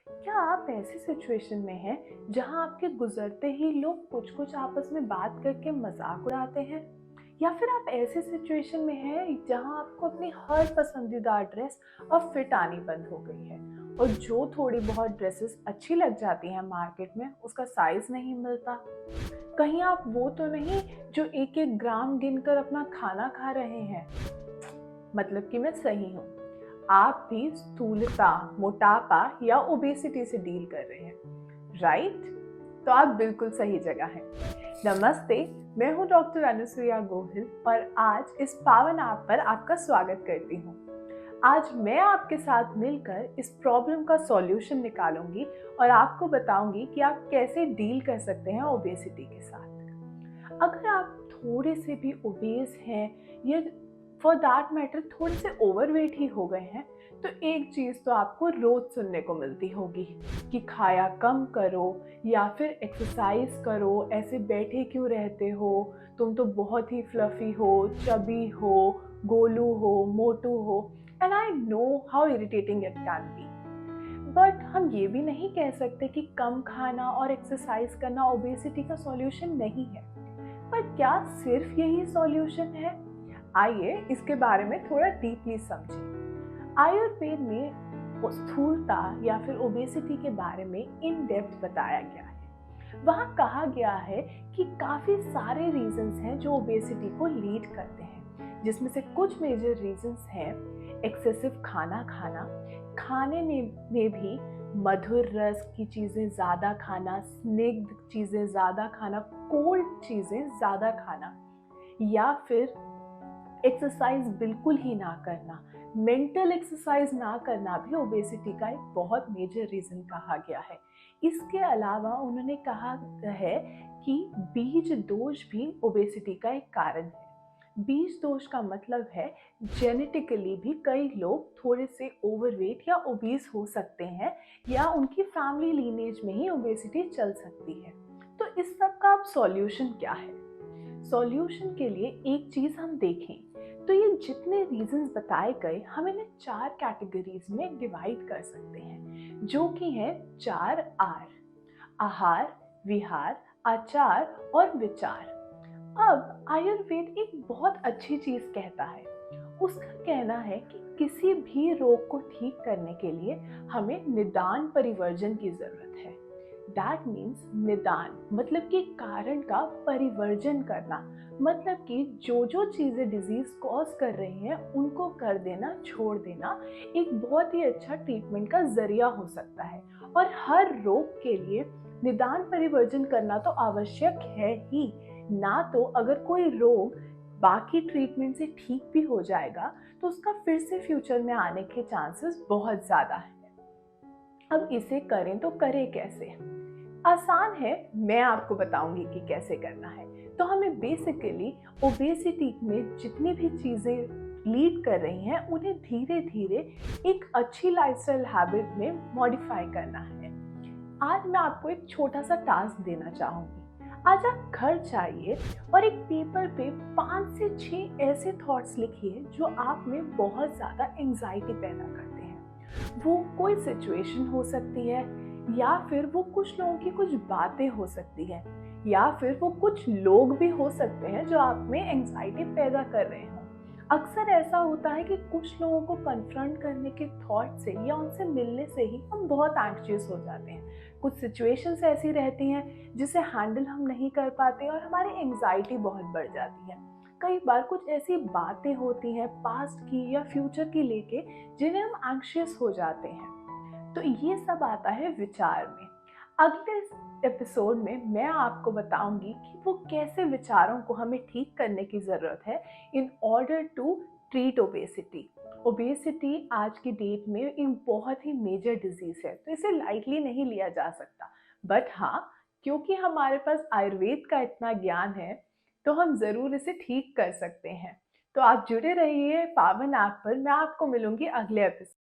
क्या आप ऐसी सिचुएशन में हैं जहां आपके गुजरते ही लोग कुछ कुछ आपस में बात करके मजाक उड़ाते हैं? या फिर आप ऐसी सिचुएशन में हैं जहां आपको अपनी हर पसंदीदा ड्रेस अब फिट आनी बंद हो गई है और जो थोड़ी बहुत ड्रेसेस अच्छी लग जाती हैं मार्केट में उसका साइज नहीं मिलता? कहीं आप वो तो नहीं जो एक एक ग्राम गिनकर अपना खाना खा रहे हैं? मतलब कि मैं सही हूँ, आप भी स्थूलता, मोटापा या ओबेसिटी से डील कर रहे हैं, राइट? तो आप बिल्कुल सही जगह हैं। नमस्ते, मैं हूँ डॉक्टर अनुसुईया गोहिल और आज इस पावन ऐप पर आपका स्वागत करती हूँ। आज मैं आपके साथ मिलकर इस प्रॉब्लम का सॉल्यूशन निकालूंगी और आपको बताऊंगी कि आप कैसे डील कर सकते हैं ओबेसिटी के साथ। अगर आप थोड़े से भी ओबेस हैं या फॉर दैट मैटर थोड़े से ओवरवेट ही हो गए हैं, तो एक चीज़ तो आपको रोज सुनने को मिलती होगी कि खाया कम करो या फिर एक्सरसाइज करो, ऐसे बैठे क्यों रहते हो, तुम तो बहुत ही फ्लफी हो, चबी हो, गोलू हो, मोटू हो। And I know how irritating it can be, but हम ये भी नहीं कह सकते कि कम खाना और एक्सरसाइज करना ओबेसिटी का सॉल्यूशन नहीं है। पर क्या सिर्फ यही सॉल्यूशन है? आइए इसके बारे में थोड़ा डीपली समझें। आयुर्वेद में स्थूलता या फिर ओबेसिटी के बारे में इन डेप्थ बताया गया है। वहाँ कहा गया है कि काफी सारे रीजंस हैं जो ओबेसिटी को लीड करते हैं, जिसमें से कुछ मेजर रीजंस हैं एक्सेसिव खाना खाना, खाने में भी मधुर रस की चीज़ें ज़्यादा खाना, स्निग्ध चीज़ें ज़्यादा खाना, कोल्ड चीज़ें ज़्यादा खाना, या फिर एक्सरसाइज बिल्कुल ही ना करना, मेंटल एक्सरसाइज ना करना भी ओबेसिटी का एक बहुत मेजर रीज़न कहा गया है। इसके अलावा उन्होंने कहा है कि बीज दोष भी ओबेसिटी का एक कारण है। बीज दोष का मतलब है जेनेटिकली भी कई लोग थोड़े से ओवरवेट या ओबीस हो सकते हैं या उनकी फैमिली लीनेज में ही ओबेसिटी चल सकती है। तो इस सब का अब सॉल्यूशन क्या है? सॉल्यूशन के लिए एक चीज हम देखें तो ये जितने रीजंस बताए गए हम इन्हें 4 कैटेगरीज में डिवाइड कर सकते हैं, जो कि है 4 आर: आहार, विहार, आचार और विचार। अब आयुर्वेद एक बहुत अच्छी चीज कहता है। उसका कहना है कि किसी भी रोग को ठीक करने के लिए हमें निदान परिवर्जन की जरूरत है। दैट मीन्स निदान मतलब कि कारण का परिवर्जन करना, मतलब कि जो जो चीजें डिजीज कॉज कर रही हैं उनको कर देना, छोड़ देना एक बहुत ही अच्छा ट्रीटमेंट का जरिया हो सकता है। और हर रोग के लिए निदान परिवर्जन करना तो आवश्यक है ही। ना तो अगर कोई रोग बाकी ट्रीटमेंट से ठीक भी हो जाएगा तो उसका फिर से फ्यूचर में आने के चांसेस बहुत ज्यादा है। अब इसे करें तो करें कैसे? आसान है, मैं आपको बताऊंगी कि कैसे करना है। तो हमें बेसिकली ओबेसिटी में जितनी भी चीजें लीड कर रही हैं उन्हें धीरे धीरे एक अच्छी लाइफस्टाइल हैबिट में मॉडिफाई करना है। आज मैं आपको एक छोटा सा टास्क देना चाहूंगी। आज आप घर जाइए और एक पेपर पे 5 से 6 ऐसे थॉट्स लिखिए जो आप में बहुत ज्यादा एंजाइटी पैदा करते हैं। वो कोई सिचुएशन हो सकती है, या फिर वो कुछ लोगों की कुछ बातें हो सकती है, या फिर वो कुछ लोग भी हो सकते हैं जो आप में एंजाइटी पैदा कर रहे हो। अक्सर ऐसा होता है कि कुछ लोगों को कन्फ्रंट करने के थॉट से या उनसे मिलने से ही हम बहुत एंग्शियस हो जाते हैं। कुछ सिचुएशंस ऐसी रहती हैं जिसे हैंडल हम नहीं कर पाते और हमारी एंजाइटी बहुत बढ़ जाती है। कई बार कुछ ऐसी बातें होती हैं पास्ट की या फ्यूचर की लेके जिन्हें हम एंग्शियस हो जाते हैं। तो ये सब आता है विचार में। अगले एपिसोड में मैं आपको बताऊंगी कि वो कैसे विचारों को हमें ठीक करने की जरूरत है in order to treat obesity. Obesity आज की डेट में एक बहुत ही मेजर डिजीज है, तो इसे लाइटली नहीं लिया जा सकता। बट हाँ, क्योंकि हमारे पास आयुर्वेद का इतना ज्ञान है तो हम जरूर इसे ठीक कर सकते हैं। तो आप जुड़े रहिए पावन ऐप पर, मैं आपको मिलूंगी अगले एपिसोड।